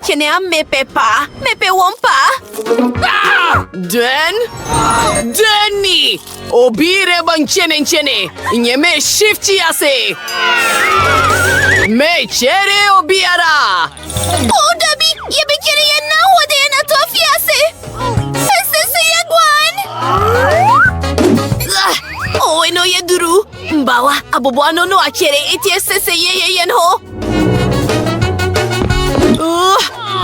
kene a mepe pa. Mepe wompa. Denny! Obire bang chene. Nyeme shifty ase. Me chere obiara. Oh, Debbie, ye be kene ye na wode na tofi ase. Sese ye gwan. Oh, eno ye duru. Mbawa, aboboano no akere eti sese ye yen ho.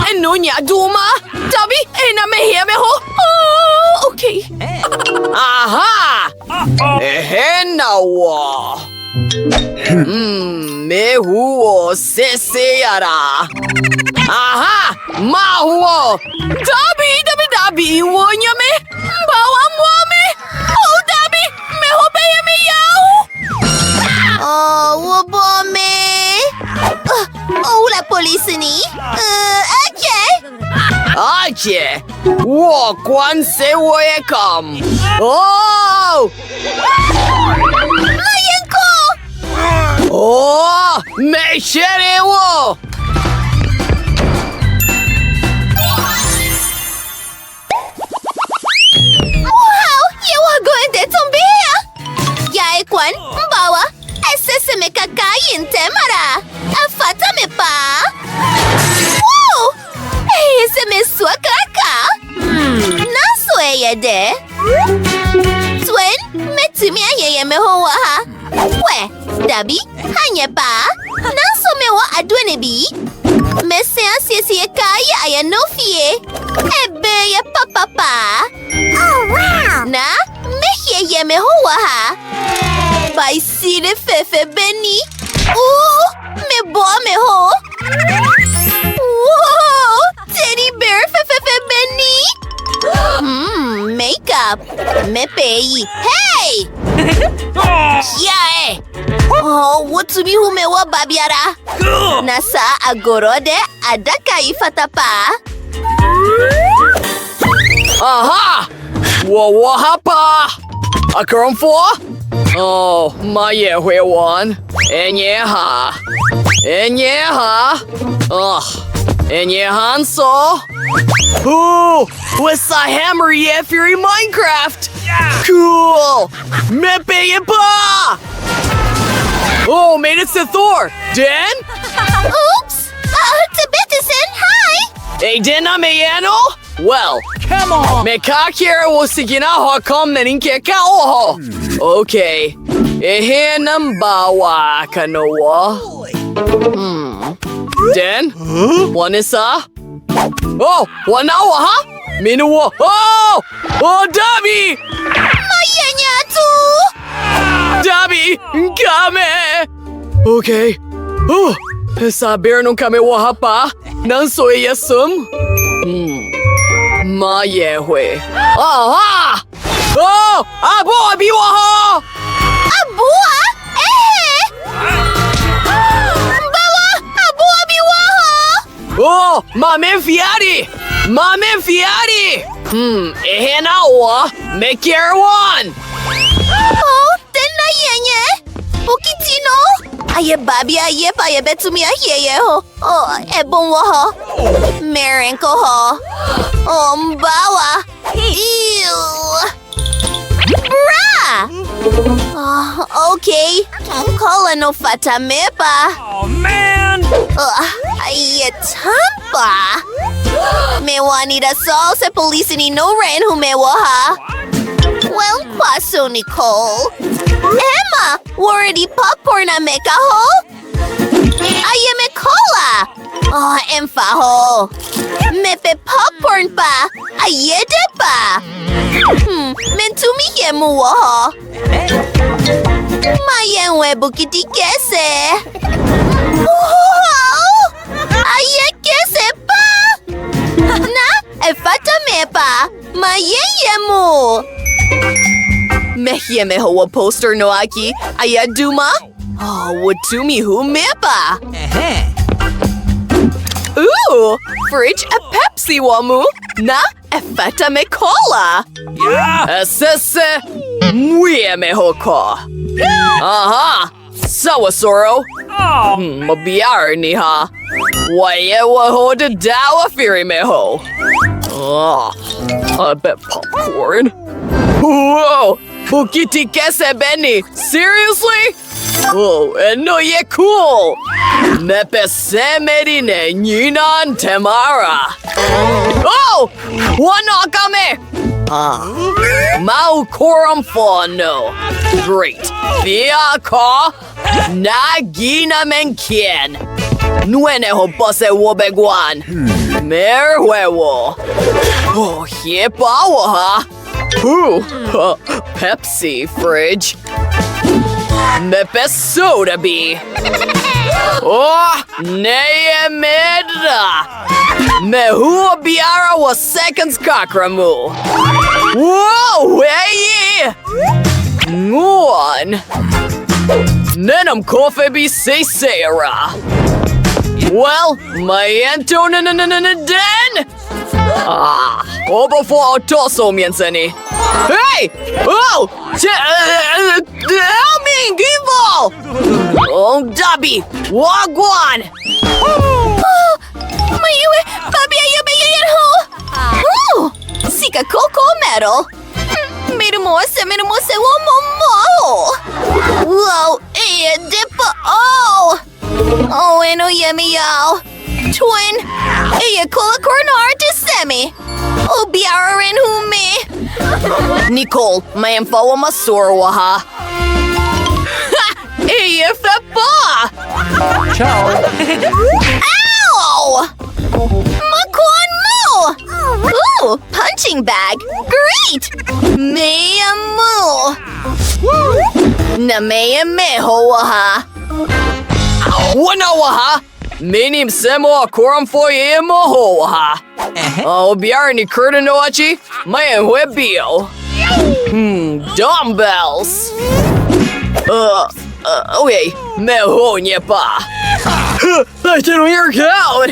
Eno nya duma. Debbie, ena me here me ho. Oh, okay. Aha! Ehenawa. Me huo sese yara. Aha! Ma huo. Dabi wo nyame. Bawa mwame. Oh, Dabi, me hope ye me yao. Oh, wo bome. Oh, la police ni. Ache. Wo kwan se wo ye kam. Oh! Mayenko! Oh! Me shere wo. Wow! You are going to Tumbia! Yae kwan, mbawa, esese me kakayin temara. Afata me pa. Wow! Ese me swakaka. Naso de. Twin, metumi ayeye me hoa ha. We, Dabi, hanye pa. Naso me wa adwene bi. Mese asiesie kaya aya no fie. Ebe ye papa. Oh, wow! Na, mehye ye me hoa ha. By sire fefe beni. Ooh, me bo me ho. Whoa! Teddy bear fefe beni. Makeup. Me pay. Hey! Yeah, Oh, what to be who me wa babiara? Nasa agorode adaka ifatapa. Aha! Wo hapa! Akaram for? Oh, my one. Enyeha. Enyehan so. Ooh, what's the hammer yeah Fury Minecraft? Yeah. Cool. Mepe pa. Oh, made it to Thor. Den? Oops. Tabitison, hi. Hey, Den ameyano? Well, come on. Me kakira wo sigina ho kom naninke ka oho. Okay. Ehe nambawa kanoa. Den? Wanisa? Oh, wanawa ha? Minuwa. Oh! Oh, Dabi! Mayanyatu! Dabi, kame! Okay. Oh, saber nung kami wahapa. Nang soy yasum. Mayehwe. Aha! Oh! Abo abiwaha! Abua? Bawa! Abu abiwaha! Oh! Mamen fiari! Ehe na wa! Mekierwan! Oh, tena yenye! Bukitino! Aye babi aye pa ye betumi aye ho. Oh, ebon ho. Merenko ho. Oh, mbawa. Ew. Bra! Oh, okay. Kola no fata mepa. Oh, man! Aye tampa. Me wanida sol se police ni no ren humewa ha. Well, kwaso Nicole. Emma, worriedy popcorn na meka ho? Aye me cola. Oh, emfa ho. Mepe popcorn pa. Aye de pa. Mentumi yemu wo ho. Mayenwe bukiti kese. Wow! Aye kese pa. Na, efata mepa. Mayeyemu. Mehye wa poster no aki. Aya duma. Oh, watumi hu mepa. Ooh, fridge a Pepsi wamu. Na, efata me cola. Yeah! Sese mwie mehoko. Aha! Sawa Soro. Oh, Mabiar ni ha. Waye wa ho de dawa firi me ho. Oh, I bet popcorn. Whoa! Bukiti kese Benny. Seriously? Oh, no ye cool. Mepe semerine ninan temara. Oh! Wanakame! Mau koram fono. Great. Via ka nagina menkien. Nuene ho bose wobegwan. Merwewo. Oh, hiepawa ha. Pepsi fridge. Mepe soda bee. Oh, neye medra. Mehua biara was seconds kakramu. Whoa, hey! Nguan. Nenam kofe bi se seara. Well, my Antonin den. Before tosso mienseni. Hey! Oh! Help me, Gimbal! Oh, Dobby! Wagwan! Maiwe, papi ayume ho. Sika coco metal. Mirumose wo momo. Whoa, dipa oh. Oh, eno yemi yao. Twin, kola cornar to semi. Obiarin humi. Nicole, my info masurwa ha. Fepa! Ciao. Ow! Makon mo! Ooh, punching bag. Great! Mea mo. Na mea meho ha. Wanawaha! Minim semo akoram foye mohoha. Oh, biarni kurda noachi? Mayan webio. Dumbbells. Okay, meho nyepa. I can work out.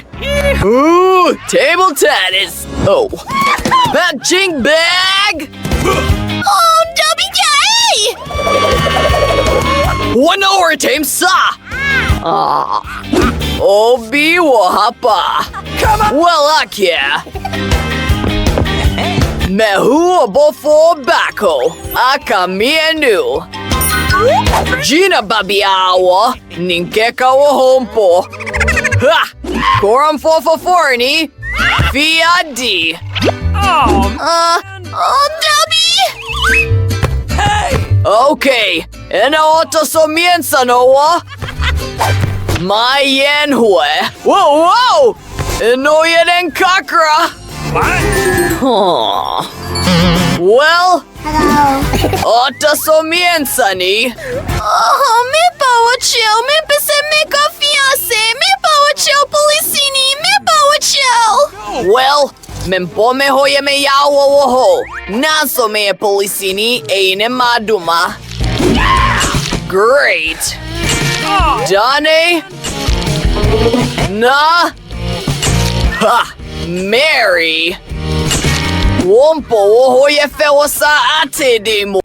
Ooh, table tennis. Oh, punching bag. Oh, W. 1 hour team sa. Obi wahapa. Well, akia. Mehu bofo bako. Akamienu. Gina babiawa. Ninkeka wa hompo. Ha! Koram foforni. Via D. Oh, Dobby! Okay. Ena oto somienza noa. Mayen hue. Whoa! No yen kakra. what? Well, Hello. oto somienza ni. Oh, me pawacho, me pese me confiance, me pawacho policini, me pawacho. Well, mempome hoye me yawo woho. Naso me policini eine maduma. Great. Donnie? Na? Ha! Mary! Wompo woho ye fewa sa ate demo.